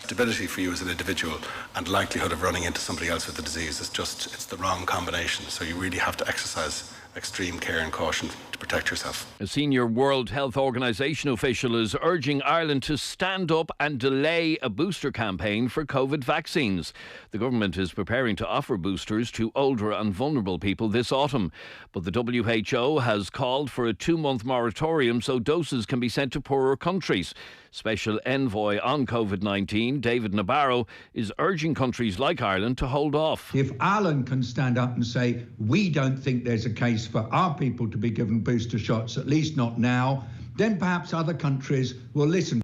Stability for you as an individual and likelihood of running into somebody else with the disease it's the wrong combination. So you really have to exercise extreme care and caution to protect yourself. A senior World Health Organization official is urging Ireland to stand up and delay a booster campaign for COVID vaccines. The government is preparing to offer boosters to older and vulnerable people this autumn. But the WHO has called for a 2-month moratorium so doses can be sent to poorer countries. Special Envoy on COVID-19, David Nabarro, is urging countries like Ireland to hold off. If Ireland can stand up and say, we don't think there's a case for our people to be given booster shots, at least not now, then perhaps other countries will listen.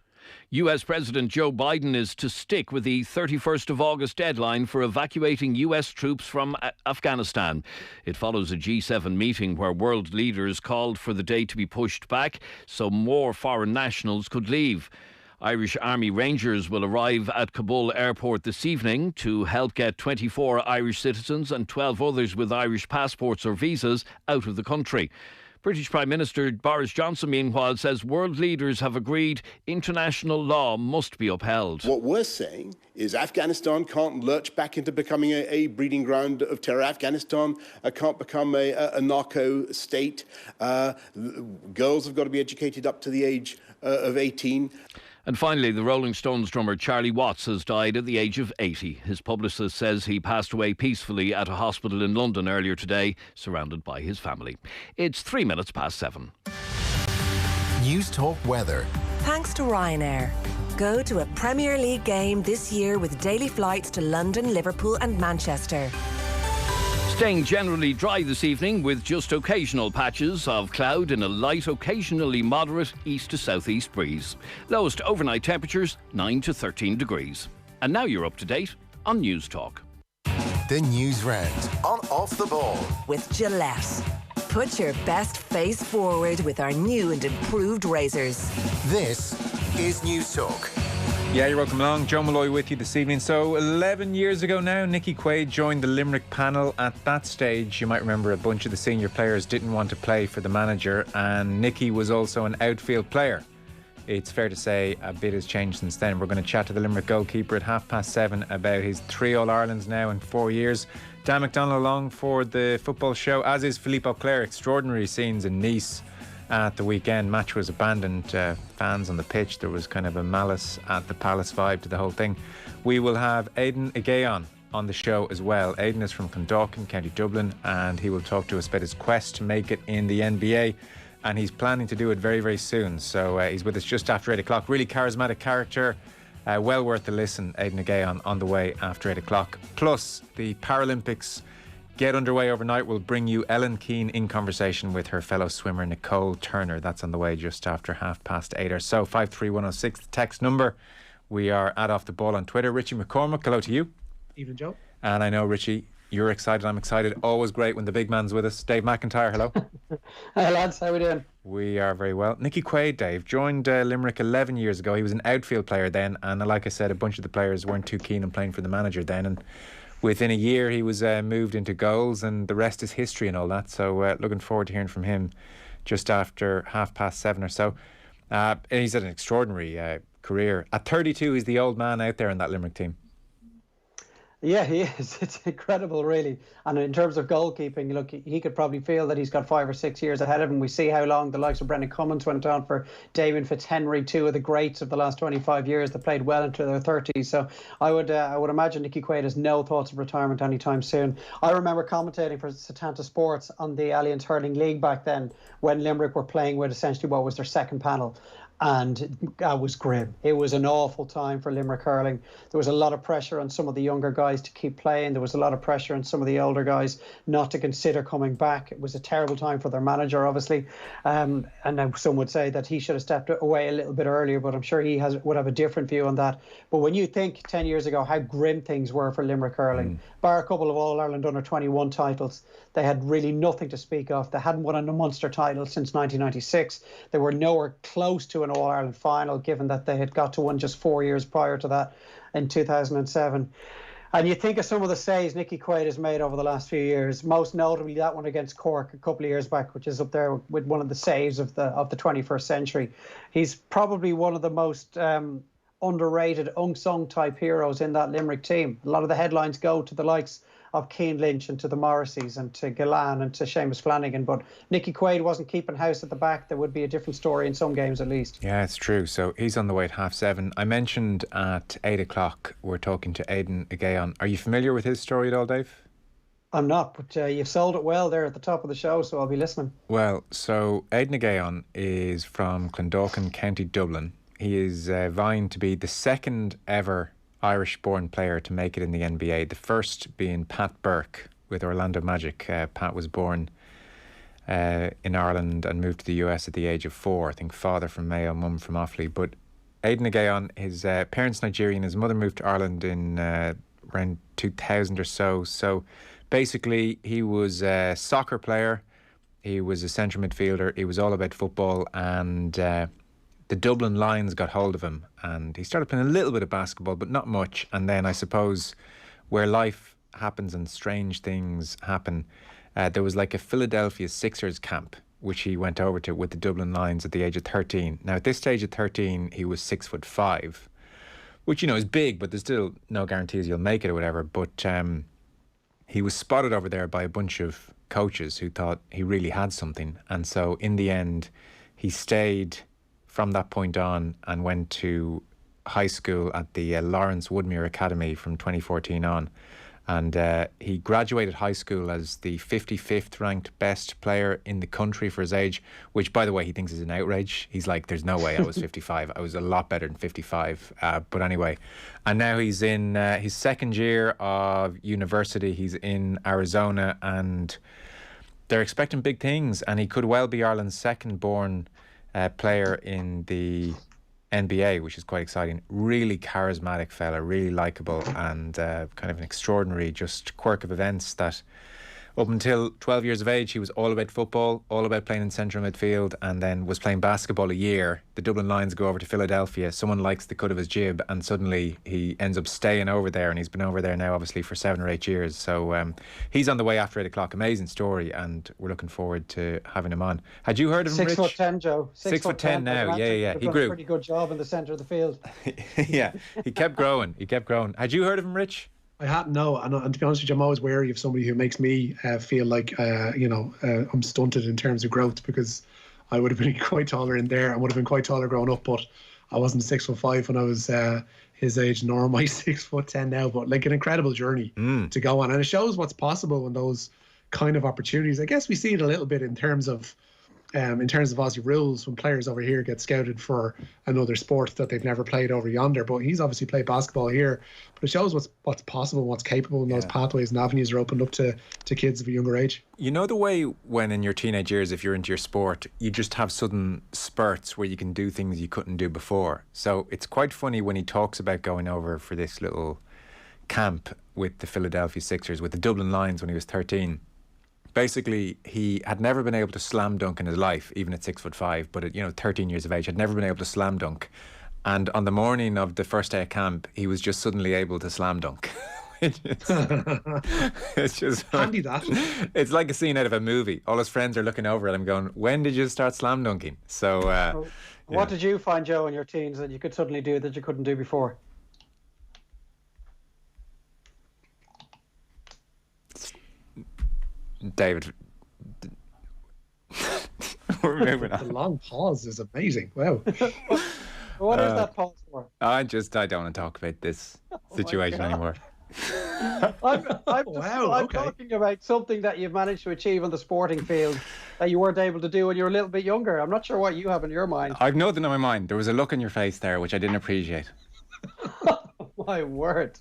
US President Joe Biden is to stick with the 31st of August deadline for evacuating US troops from Afghanistan. It follows a G7 meeting where world leaders called for the date to be pushed back so more foreign nationals could leave. Irish Army Rangers will arrive at Kabul airport this evening to help get 24 Irish citizens and 12 others with Irish passports or visas out of the country. British Prime Minister Boris Johnson, meanwhile, says world leaders have agreed international law must be upheld. What we're saying is Afghanistan can't lurch back into becoming a breeding ground of terror. Afghanistan can't become a narco state. Girls have got to be educated up to the age of 18. And finally, the Rolling Stones drummer Charlie Watts has died at the age of 80. His publicist says he passed away peacefully at a hospital in London earlier today, surrounded by his family. It's 7:03. News Talk Weather. Thanks to Ryanair. Go to a Premier League game this year with daily flights to London, Liverpool and Manchester. Staying generally dry this evening with just occasional patches of cloud and a light, occasionally moderate east to southeast breeze. Lowest overnight temperatures 9 to 13 degrees. And now you're up to date on News Talk. The Newsround on Off the Ball with Gillette. Put your best face forward with our new and improved razors. This is News Talk. Yeah, you're welcome along. Joe Molloy with you this evening. So 11 years ago now, Nicky Quaid joined the Limerick panel. At that stage, you might remember a bunch of the senior players didn't want to play for the manager, and Nicky was also an outfield player. It's fair to say a bit has changed since then. We're going to chat to the Limerick goalkeeper at 7:30 about his 3 All-Irelands now in 4 years. Dan McDonnell along for the football show, as is Philippe Auclair. Extraordinary scenes in Nice at the weekend. Match was abandoned. Fans on the pitch. There was kind of a malice at the Palace vibe to the whole thing. We will have Aidan Negayon on the show as well. Aidan is from Clondalkin, County Dublin, and he will talk to us about his quest to make it in the NBA, and he's planning to do it very, very soon. So he's with us just after 8 o'clock. Really charismatic character. Well worth a listen. Aidan Negayon on the way after 8 o'clock. Plus, the Paralympics get underway overnight. We'll bring you Ellen Keane in conversation with her fellow swimmer Nicole Turner. That's on the way just after 8:30 or so. 53106, the text number. We are at Off the Ball on Twitter. Richie McCormack, hello to you. Evening, Joe. And I know, Richie, you're excited. I'm excited. Always great when the big man's with us. Dave McIntyre, hello. Hi, lads. How are we doing? We are very well. Nicky Quaid, Dave, joined Limerick 11 years ago. He was an outfield player then, and like I said, a bunch of the players weren't too keen on playing for the manager then, and within a year he was moved into goals, and the rest is history and all that. So looking forward to hearing from him just after 7:30 or so. He's had an extraordinary career. At 32, he's the old man out there in that Limerick team. Yeah, he is. It's incredible, really. And in terms of goalkeeping, look, he could probably feel that he's got 5 or 6 years ahead of him. We see how long the likes of Brendan Cummins went on for, Damien Fitzhenry, 2 of the greats of the last 25 years that played well into their 30s. So I would imagine Nicky Quaid has no thoughts of retirement anytime soon. I remember commentating for Setanta Sports on the Alliance Hurling League back then, when Limerick were playing with essentially what was their second panel. And it was grim. It was an awful time for Limerick hurling. There was a lot of pressure on some of the younger guys to keep playing. There was a lot of pressure on some of the older guys not to consider coming back. It was a terrible time for their manager, obviously. And now some would say that he should have stepped away a little bit earlier, but I'm sure he would have a different view on that. But when you think 10 years ago how grim things were for Limerick hurling, bar a couple of All-Ireland under-21 titles, they had really nothing to speak of. They hadn't won a Munster title since 1996. They were nowhere close to an All-Ireland final, given that they had got to one just 4 years prior to that in 2007. And you think of some of the saves Nicky Quaid has made over the last few years, most notably that one against Cork a couple of years back, which is up there with one of the saves of the 21st century. He's probably one of the most underrated, unsung type heroes in that Limerick team. A lot of the headlines go to the likes of Keane Lynch and to the Morrisseys and to Gillan and to Seamus Flanagan. But Nicky Quaid wasn't keeping house at the back. There would be a different story in some games at least. Yeah, it's true. So he's on the way at 7:30. I mentioned at 8 o'clock we're talking to Aidan Negayon. Are you familiar with his story at all, Dave? I'm not, but you've sold it well there at the top of the show, so I'll be listening. Well, so Aidan Negayon is from Clondalkin, County Dublin. He is vying to be the second ever Irish-born player to make it in the NBA, the first being Pat Burke with Orlando Magic. Pat was born in Ireland and moved to the US at the age of 4. I think father from Mayo, mum from Offaly. But Aidan Negayon, his parents Nigerian, his mother moved to Ireland in around 2000 or so. So basically he was a soccer player, he was a central midfielder, he was all about football, and the Dublin Lions got hold of him and he started playing a little bit of basketball, but not much. And then I suppose where life happens and strange things happen, there was like a Philadelphia Sixers camp, which he went over to with the Dublin Lions at the age of 13. Now, at this stage of 13, he was 6'5", which, is big, but there's still no guarantees you'll make it or whatever. But he was spotted over there by a bunch of coaches who thought he really had something. And so in the end, he stayed from that point on and went to high school at the Lawrence Woodmere Academy from 2014 on. And he graduated high school as the 55th ranked best player in the country for his age, which, by the way, he thinks is an outrage. He's like, there's no way I was 55. I was a lot better than 55. But anyway, and now he's in his second year of university. He's in Arizona and they're expecting big things. And he could well be Ireland's second born player in the NBA, which is quite exciting. Really charismatic fella, really likeable, and kind of an extraordinary just quirk of events that up until 12 years of age he was all about football, all about playing in central midfield, and then was playing basketball a year. The Dublin Lions go over to Philadelphia, someone likes the cut of his jib, and suddenly he ends up staying over there, and he's been over there now obviously for 7 or 8 years. So he's on the way after 8 o'clock. Amazing story, and we're looking forward to having him on. Had you heard of him, Rich? 6'10", Joe. 6'10" now. Yeah. He grew. Pretty good job in the centre of the field. Yeah, he kept growing. Had you heard of him, Rich? I hadn't, no. And to be honest with you, I'm always wary of somebody who makes me feel like, I'm stunted in terms of growth, because I would have been quite taller in there. I would have been quite taller growing up, but I wasn't 6'5" when I was his age, nor am I 6'10" now. But like an incredible journey to go on. And it shows what's possible in those kind of opportunities. I guess we see it a little bit in terms of Aussie rules when players over here get scouted for another sport that they've never played over yonder. But he's obviously played basketball here, but it shows what's possible, what's capable, and those pathways and avenues are opened up to kids of a younger age. You know the way when in your teenage years, if you're into your sport, you just have sudden spurts where you can do things you couldn't do before. So it's quite funny when he talks about going over for this little camp with the Philadelphia Sixers, with the Dublin Lions when he was 13. Basically, he had never been able to slam dunk in his life, even at 6'5", but at 13 years of age, had never been able to slam dunk. And on the morning of the first day of camp, he was just suddenly able to slam dunk. It's just handy, that. It's like a scene out of a movie. All his friends are looking over at him going, when did you start slam dunking? So what did you find, Joe, in your teens that you could suddenly do that you couldn't do before? David, we're moving on. The long pause is amazing. Wow. What is that pause for? I don't want to talk about this situation anymore. I'm talking about something that you've managed to achieve on the sporting field that you weren't able to do when you were a little bit younger. I'm not sure what you have in your mind. I've nothing in my mind. There was a look in your face there which I didn't appreciate. My word.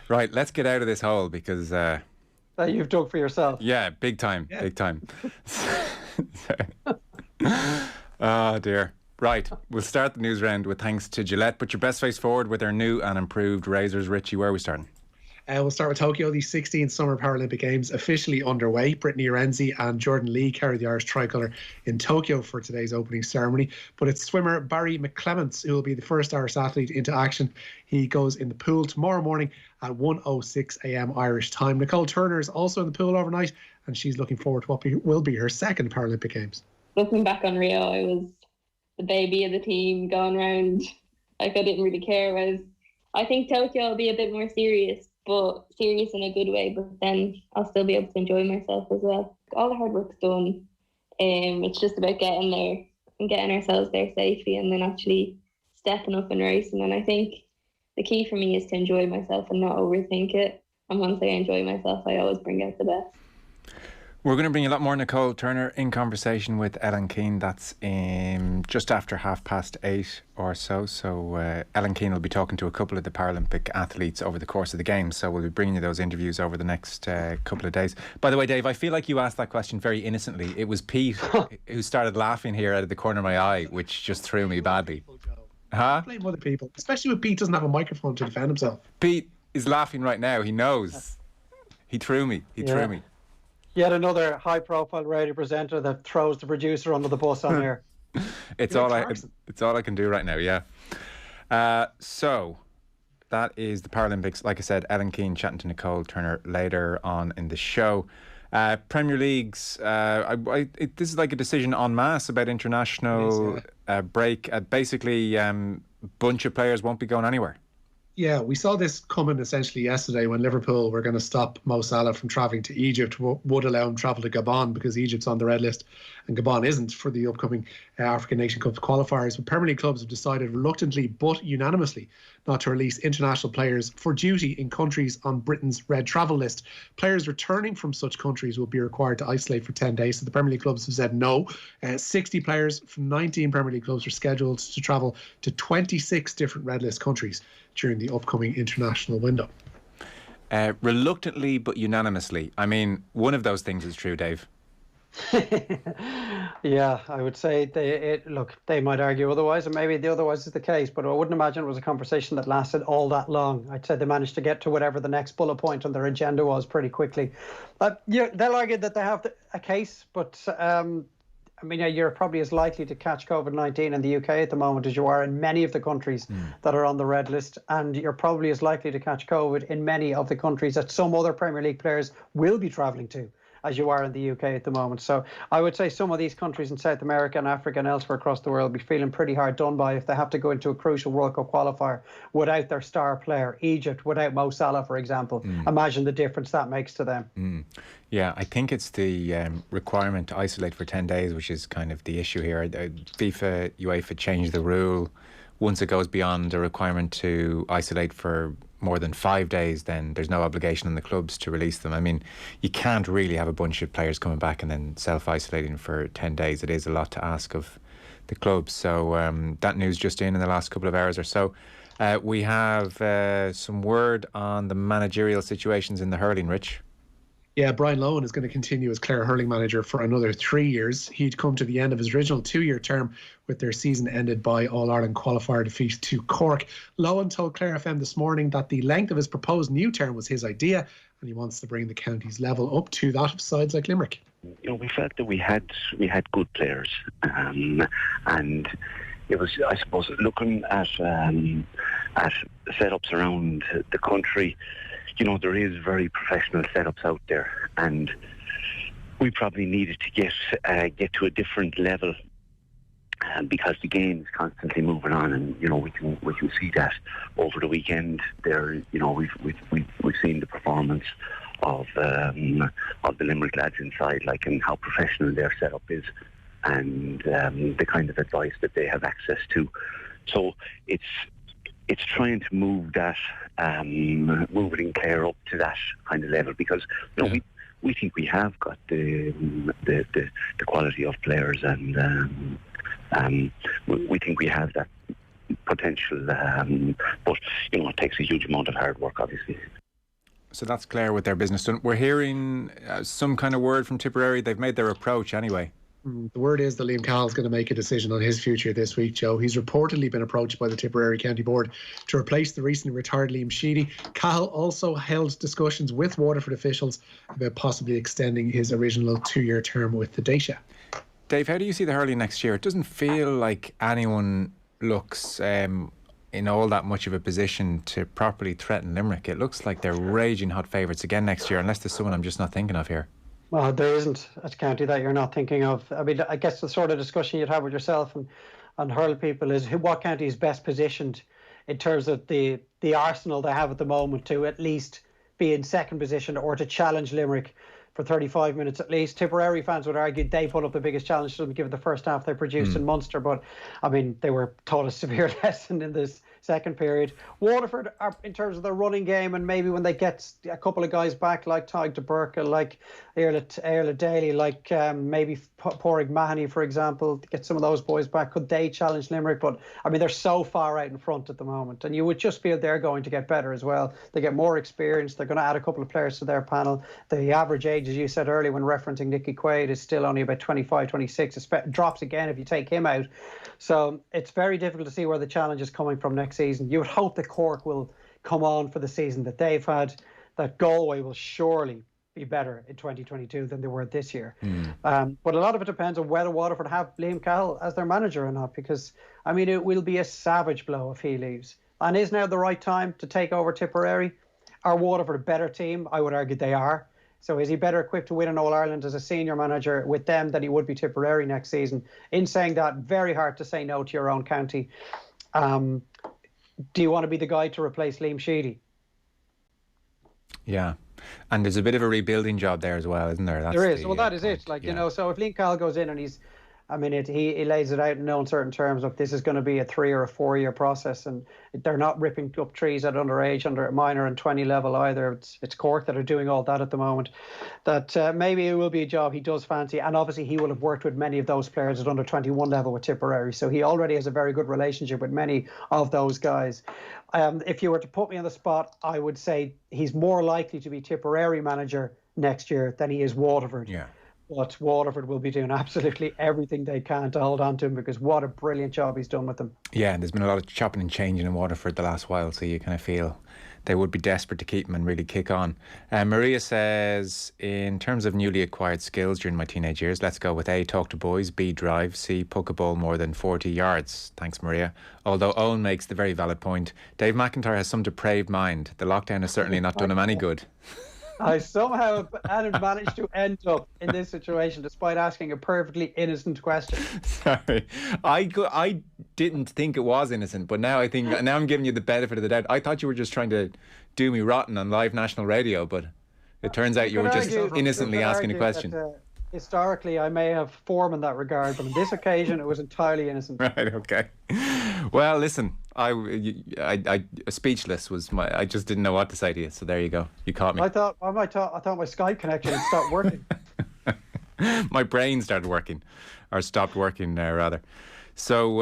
Right, let's get out of this hole because... that you've dug for yourself. Yeah, big time. Oh dear. Right, we'll start the news round with thanks to Gillette. Put your best face forward with their new and improved razors. Richie, where are we starting? We'll start with Tokyo. The 16th Summer Paralympic Games officially underway. Brittany Renzi and Jordan Lee carry the Irish tricolour in Tokyo for today's opening ceremony. But it's swimmer Barry McClements who will be the first Irish athlete into action. He goes in the pool tomorrow morning at 1:06 a.m. Irish time. Nicole Turner is also in the pool overnight, and she's looking forward to what will be her second Paralympic Games. Looking back on Rio, I was the baby of the team, going around Like, I didn't really care. Whereas I think Tokyo will be a bit more serious, but serious in a good way. But then I'll still be able to enjoy myself as well. All the hard work's done. It's just about getting there and getting ourselves there safely, and then actually stepping up and racing. And I think the key for me is to enjoy myself and not overthink it. And once I enjoy myself, I always bring out the best. We're going to bring a lot more Nicole Turner in conversation with Ellen Keane. That's just after 8:30 or so. So Ellen Keane will be talking to a couple of the Paralympic athletes over the course of the Games. So we'll be bringing you those interviews over the next couple of days. By the way, Dave, I feel like you asked that question very innocently. It was Pete who started laughing here out of the corner of my eye, which just threw me badly. Huh? Blame other people, especially when Pete doesn't have a microphone to defend himself. Pete is laughing right now. He knows. He threw me. He threw me. Yet another high-profile radio presenter that throws the producer under the bus on air. It's all I can do right now. Yeah. So that is the Paralympics. Like I said, Ellen Keane chatting to Nicole Turner later on in the show. Premier Leagues. This is like a decision en masse about international break. Basically, bunch of players won't be going anywhere. Yeah, we saw this coming essentially yesterday when Liverpool were going to stop Mo Salah from travelling to Egypt, would allow him travel to Gabon because Egypt's on the red list and Gabon isn't for the upcoming African Nation Cup qualifiers. But Premier League clubs have decided reluctantly but unanimously not to release international players for duty in countries on Britain's red travel list. Players returning from such countries will be required to isolate for 10 days. So the Premier League clubs have said no. 60 players from 19 Premier League clubs are scheduled to travel to 26 different red list countries during the upcoming international window. Reluctantly but unanimously. I mean, one of those things is true, Dave. Yeah, I would say they might argue otherwise, and maybe the otherwise is the case, but I wouldn't imagine it was a conversation that lasted all that long. I'd say they managed to get to whatever the next bullet point on their agenda was pretty quickly. They'll argue that they have a case, but I mean, you're probably as likely to catch COVID-19 in the UK at the moment as you are in many of the countries that are on the red list, and you're probably as likely to catch COVID in many of the countries that some other Premier League players will be travelling to as you are in the UK at the moment. So I would say some of these countries in South America and Africa and elsewhere across the world will be feeling pretty hard done by if they have to go into a crucial World Cup qualifier without their star player. Egypt without Mo Salah, for example. Imagine the difference that makes to them. Yeah, I think it's the requirement to isolate for 10 days, which is kind of the issue here. FIFA, UEFA changed the rule. Once it goes beyond a requirement to isolate for more than 5 days, then there's no obligation on the clubs to release them. I mean, you can't really have a bunch of players coming back and then self-isolating for 10 days. It is a lot to ask of the clubs. So that news just in the last couple of hours or so. We have some word on the managerial situations in the hurling, Rich. Yeah, Brian Lowen is going to continue as Clare hurling manager for another 3 years. He'd come to the end of his original 2-year term with their season ended by All-Ireland qualifier defeat to Cork. Lowen told Clare FM this morning that the length of his proposed new term was his idea, and he wants to bring the county's level up to that of sides like Limerick. You know, we felt that we had good players, and it was, I suppose, looking at setups around the country. You know, there is very professional setups out there, and we probably needed to get to a different level because the game is constantly moving on, and you know we can see that over the weekend. There, you know, we've seen the performance of the Limerick lads inside, like, and how professional their setup is, and the kind of advice that they have access to. So it's trying to move that, move it in Clare up to that kind of level, because you know we think we have got the quality of players, and we think we have that potential, but you know it takes a huge amount of hard work, obviously. So that's Clare with their business done. We're hearing some kind of word from Tipperary. They've made their approach anyway. The word is that Liam Cahill's going to make a decision on his future this week, Joe. He's reportedly been approached by the Tipperary County Board to replace the recently retired Liam Sheedy. Cahill also held discussions with Waterford officials about possibly extending his original 2-year term with the Dacia. Dave, how do you see the hurling next year? It doesn't feel like anyone looks in all that much of a position to properly threaten Limerick. It looks like they're raging hot favourites again next year, unless there's someone I'm just not thinking of here. Well, there isn't a county that you're not thinking of. I mean, I guess the sort of discussion you'd have with yourself and hurl people is what county is best positioned in terms of the arsenal they have at the moment to at least be in second position or to challenge Limerick for 35 minutes at least. Tipperary fans would argue they put up the biggest challenge to them given the first half they produced in Munster, but I mean they were taught a severe lesson in this second period. Waterford are, in terms of their running game, and maybe when they get a couple of guys back like Tyg de Burke, like Erla Daly, like maybe Pádraig Mahoney, for example, to get some of those boys back, could they challenge Limerick? But I mean, they're so far out in front at the moment, and you would just feel they're going to get better as well. They get more experience. They're going to add a couple of players to their panel. The average age, as you said earlier when referencing Nicky Quaid, is still only about 25, 26. It drops again if you take him out. So it's very difficult to see where the challenge is coming from next season. You would hope that Cork will come on for the season that they've had, that Galway will surely be better in 2022 than they were this year. But a lot of it depends on whether Waterford have Liam Cahill as their manager or not, because, I mean, it will be a savage blow if he leaves. And is now the right time to take over Tipperary? Are Waterford a better team? I would argue they are. So is he better equipped to win an All-Ireland as a senior manager with them than he would be Tipperary next season? In saying that, very hard to say no to your own county. Do you want to be the guy to replace Liam Sheedy? Yeah. And there's a bit of a rebuilding job there as well, isn't there? There is. Well, that is it. Like, you know, so if Liam Cahill goes in and he's, I mean, he lays it out in no uncertain terms of this is going to be a 3 or a 4 year process, and they're not ripping up trees at underage, under minor and 20 level either. It's Cork that are doing all that at the moment. That maybe it will be a job he does fancy, and obviously he will have worked with many of those players at under 21 level with Tipperary, so he already has a very good relationship with many of those guys. If you were to put me on the spot, I would say he's more likely to be Tipperary manager next year than he is Waterford. Yeah. But Waterford will be doing absolutely everything they can to hold on to him, because what a brilliant job he's done with them. Yeah, and there's been a lot of chopping and changing in Waterford the last while, so you kind of feel they would be desperate to keep him and really kick on. Maria says, in terms of newly acquired skills during my teenage years, let's go with A, talk to boys, B, drive, C, poke a ball more than 40 yards. Thanks, Maria. Although Owen makes the very valid point, Dave McIntyre has some depraved mind. The lockdown has certainly not done him any good. I somehow managed to end up in this situation despite asking a perfectly innocent question. Sorry, I didn't think it was innocent, but now I'm giving you the benefit of the doubt. I thought you were just trying to do me rotten on live national radio, but it turns out you were just innocently asking a question. That, historically, I may have form in that regard, but on this occasion, it was entirely innocent. Right. Okay. Well, listen, I speechless was I just didn't know what to say to you. So there you go. You caught me. I thought my Skype connection had stopped working. My brain started working, or stopped working rather. So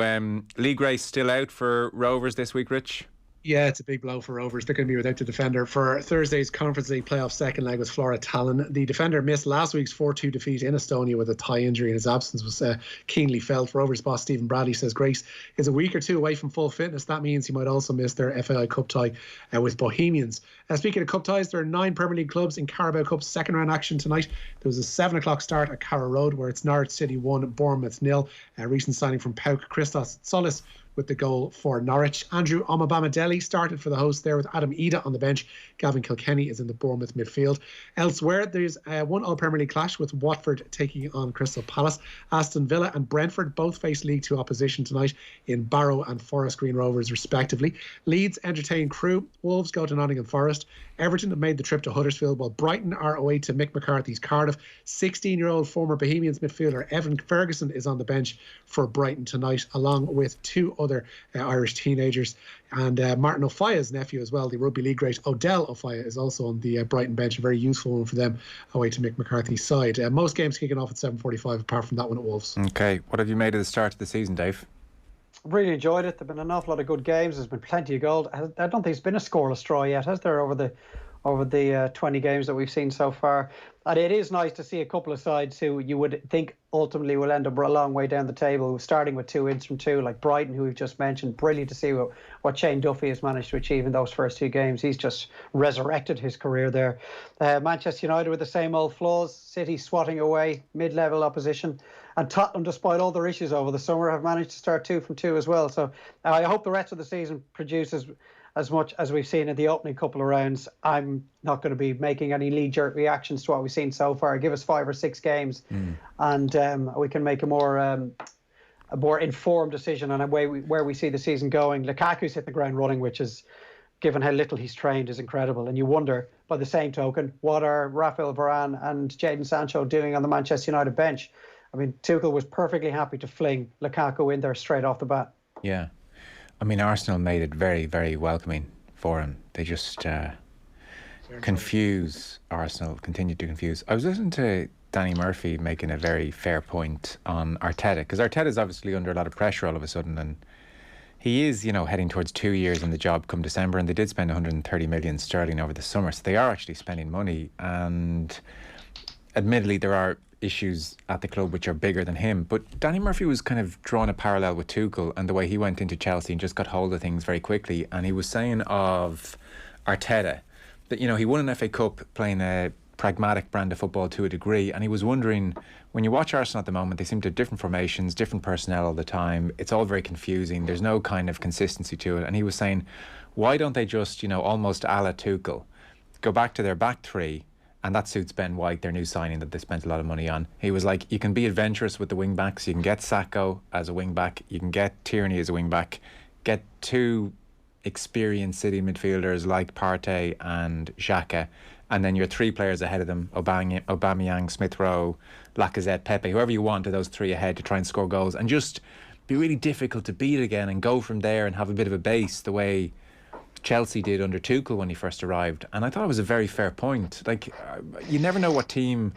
Lee Grace still out for Rovers this week, Rich? Yeah, it's a big blow for Rovers. They're going to be without the defender for Thursday's Conference League playoff second leg with Flora Tallinn. The defender missed last week's 4-2 defeat in Estonia with a thigh injury, and his absence was keenly felt. Rovers boss Stephen Bradley says Grace is a week or two away from full fitness. That means he might also miss their FAI Cup tie with Bohemians. Speaking of cup ties, there are 9 Premier League clubs in Carabao Cup second round action tonight. There was a 7 o'clock start at Carrow Road, where it's Norwich City 1, Bournemouth 0. A recent signing from PAOK, Christos Solis, with the goal for Norwich. Andrew Omobamidele started for the host there with Adam Ida on the bench. Gavin Kilkenny is in the Bournemouth midfield. Elsewhere, there's one All-Premier League clash with Watford taking on Crystal Palace. Aston Villa and Brentford both face League 2 opposition tonight in Barrow and Forest Green Rovers respectively. Leeds entertain Crewe. Wolves go to Nottingham Forest. Everton have made the trip to Huddersfield, while Brighton are away to Mick McCarthy's Cardiff. 16-year-old former Bohemians midfielder Evan Ferguson is on the bench for Brighton tonight, along with 2 other Irish teenagers. And Martin O'Fia's nephew as well, the rugby league great Odell O'Fia, is also on the Brighton bench. A very useful one for them away to Mick McCarthy's side. Most games kicking off at 7:45, apart from that one at Wolves. Okay, what have you made of the start of the season, Dave? Really enjoyed it. There've been an awful lot of good games. There's been plenty of goals. I don't think there's been a scoreless draw yet, has there, over the 20 games that we've seen so far. And it is nice to see a couple of sides who you would think ultimately will end up a long way down the table, starting with 2 wins from 2, like Brighton, who we've just mentioned. Brilliant to see what Shane Duffy has managed to achieve in those first 2 games. He's just resurrected his career there. Manchester United with the same old flaws. City swatting away mid-level opposition. And Tottenham, despite all their issues over the summer, have managed to start 2 from 2 as well. So I hope the rest of the season produces as much as we've seen in the opening couple of rounds. I'm not going to be making any knee-jerk reactions to what we've seen so far. Give us 5 or 6 games and we can make a more more informed decision on where we see the season going. Lukaku's hit the ground running, which is, given how little he's trained, is incredible. And you wonder, by the same token, what are Rafael Varane and Jadon Sancho doing on the Manchester United bench? I mean, Tuchel was perfectly happy to fling Lukaku in there straight off the bat. Yeah. I mean, Arsenal made it very, very welcoming for him. They just confuse Arsenal, continue to confuse. I was listening to Danny Murphy making a very fair point on Arteta, because Arteta's obviously under a lot of pressure all of a sudden, and he is, heading towards 2 years in the job come December, and they did spend 130 million sterling over the summer, so they are actually spending money, and admittedly there are issues at the club which are bigger than him, but Danny Murphy was kind of drawing a parallel with Tuchel and the way he went into Chelsea and just got hold of things very quickly, and he was saying of Arteta that, he won an FA Cup playing a pragmatic brand of football to a degree, and he was wondering, when you watch Arsenal at the moment, they seem to have different formations, different personnel all the time. It's all very confusing. There's no kind of consistency to it. And he was saying, why don't they just, almost a la Tuchel, go back to their back three, and that suits Ben White, their new signing that they spent a lot of money on. He was like, you can be adventurous with the wing backs. You can get Sakho as a wing back. You can get Tierney as a wing back. Get two experienced City midfielders like Partey and Xhaka, and then your three players ahead of them, Aubameyang, Smith Rowe, Lacazette, Pepe, whoever you want of those three ahead to try and score goals, and just be really difficult to beat again and go from there and have a bit of a base the way Chelsea did under Tuchel when he first arrived. And I thought it was a very fair point. Like, you never know what team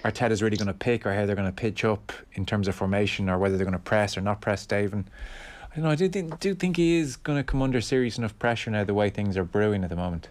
Arteta's really going to pick or how they're going to pitch up in terms of formation, or whether they're going to press or not press, Dave. And I don't know, I do think he is going to come under serious enough pressure now, the way things are brewing at the moment.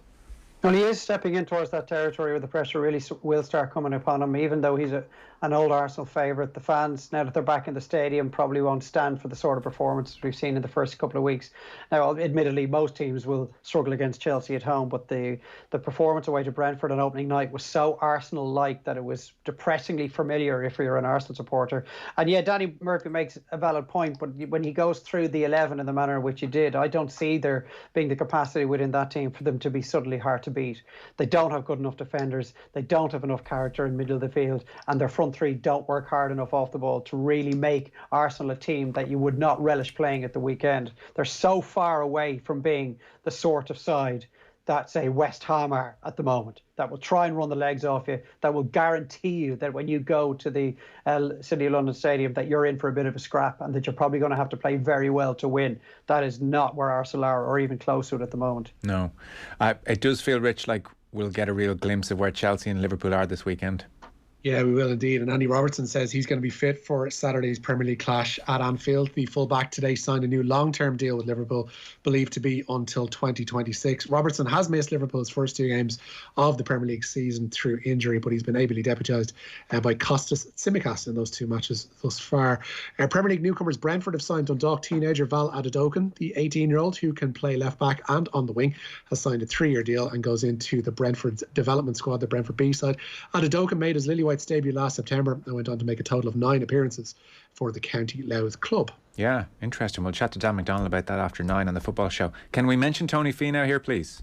Well, he is stepping in towards that territory where the pressure really will start coming upon him, even though he's an old Arsenal favourite. The fans, now that they're back in the stadium, probably won't stand for the sort of performances we've seen in the first couple of weeks. Now, admittedly, most teams will struggle against Chelsea at home, but the performance away to Brentford on opening night was so Arsenal-like that it was depressingly familiar if you're an Arsenal supporter. And yeah, Danny Murphy makes a valid point, but when he goes through the 11 in the manner in which he did, I don't see there being the capacity within that team for them to be suddenly hard to beat. They don't have good enough defenders, they don't have enough character in the middle of the field, and their front three don't work hard enough off the ball to really make Arsenal a team that you would not relish playing at the weekend. They're so far away from being the sort of side that, say, West Ham are at the moment, that will try and run the legs off you, that will guarantee you that when you go to the City of London Stadium that you're in for a bit of a scrap and that you're probably going to have to play very well to win. That is not where Arsenal are, or even close to it at the moment. No. It does feel, Rich, like we'll get a real glimpse of where Chelsea and Liverpool are this weekend. Yeah, we will indeed. And Andy Robertson says he's going to be fit for Saturday's Premier League clash at Anfield. The fullback today signed a new long-term deal with Liverpool, believed to be until 2026. Robertson has missed Liverpool's first two games of the Premier League season through injury, but he's been ably deputised by Kostas Tsimikas in those two matches thus far. Premier League newcomers Brentford have signed Dundalk teenager Val Adedogun. The 18-year-old, who can play left-back and on the wing, has signed a 3-year deal and goes into the Brentford's development squad, the Brentford B side. Adedogun made his Lily White's debut last September and went on to make a total of 9 appearances for the County Louth club. Yeah, interesting. We'll chat to Dan McDonald about that after 9 on the football show. Can we mention Tony Finau here, please?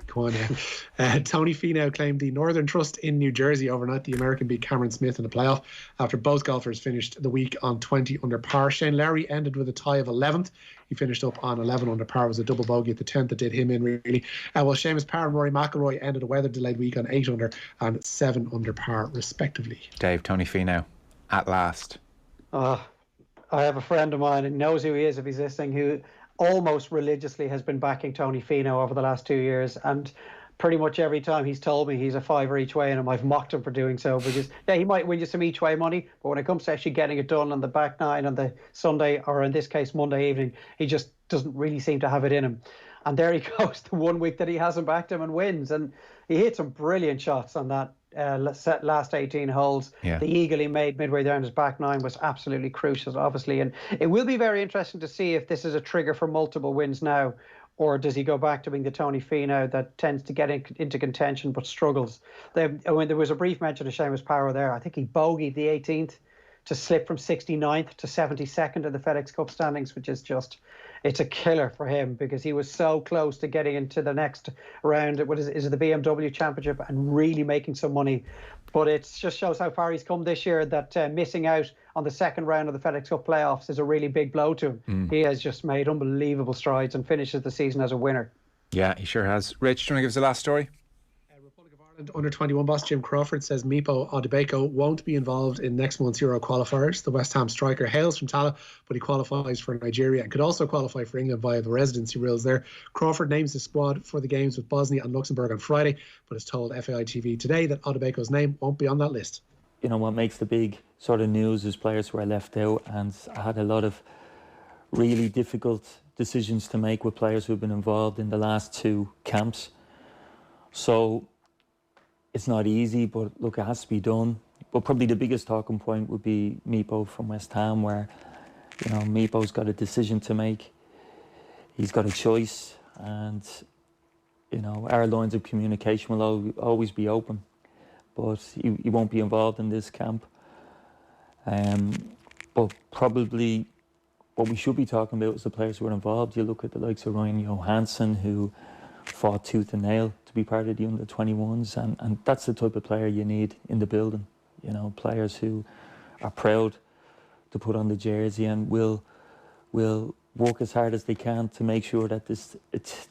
Come on now. Tony Finau claimed the Northern Trust in New Jersey overnight. The American beat Cameron Smith in the playoff after both golfers finished the week on 20 under par. Shane Lowry ended with a tie of 11th. He finished up on 11 under par. It was a double bogey at the 10th that did him in, really. While Seamus Power and Rory McIlroy ended a weather-delayed week on 8 under and 7 under par, respectively. Dave, Tony Finau, at last. I have a friend of mine and knows who he is if he's listening, who almost religiously has been backing Tony Finau over the last 2 years, and pretty much every time he's told me he's a fiver each way, and I've mocked him for doing so, because yeah, he might win you some each way money, but when it comes to actually getting it done on the back nine on the Sunday, or in this case Monday evening, he just doesn't really seem to have it in him. And there he goes, the 1 week that he hasn't backed him, and wins. And he hit some brilliant shots on that last 18 holes. Yeah. The eagle he made midway down his back nine was absolutely crucial, obviously. And it will be very interesting to see if this is a trigger for multiple wins now, or does he go back to being the Tony Finau that tends to get into contention but struggles. When there was a brief mention of Seamus Power there, I think he bogeyed the 18th to slip from 69th to 72nd in the FedEx Cup standings, which is just, it's a killer for him because he was so close to getting into the next round. Is it the BMW Championship and really making some money? But it just shows how far he's come this year, that missing out on the second round of the FedEx Cup playoffs is a really big blow to him. He has just made unbelievable strides and finishes the season as a winner. Yeah, he sure has. Rich, do you want to give us the last story? Under 21 boss Jim Crawford says Mipo Odebeko won't be involved in next month's Euro qualifiers. The West Ham striker hails from Tala, but he qualifies for Nigeria and could also qualify for England via the residency rules there. Crawford names his squad for the games with Bosnia and Luxembourg on Friday, but has told FAI TV today that Odebeko's name won't be on that list. You know, what makes the big sort of news is players who are left out, and I had a lot of really difficult decisions to make with players who've been involved in the last two camps. So it's not easy, but look, it has to be done. But probably the biggest talking point would be Mipo from West Ham, where, you know, Mipo's got a decision to make. He's got a choice, and, you know, our lines of communication will always be open. But he won't be involved in this camp. But probably what we should be talking about is the players who are involved. You look at the likes of Ryan Johansson, who fought tooth and nail to be part of the under-21s, and that's the type of player you need in the building. You know, players who are proud to put on the jersey and will work as hard as they can to make sure that this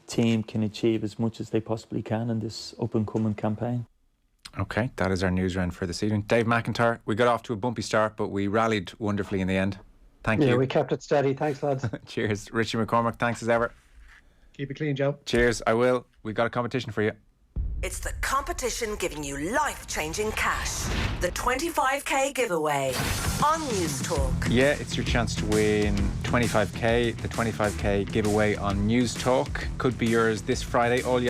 team can achieve as much as they possibly can in this up-and-coming campaign. Okay, that is our news round for this evening. Dave McIntyre, we got off to a bumpy start, but we rallied wonderfully in the end. Thank you. Yeah, we kept it steady. Thanks, lads. Cheers. Richie McCormack, thanks as ever. Keep it clean, Joe. Cheers, I will. We've got a competition for you. It's the competition giving you life-changing cash. The 25k giveaway on News Talk. Yeah, it's your chance to win 25k. The 25k giveaway on News Talk could be yours this Friday. All you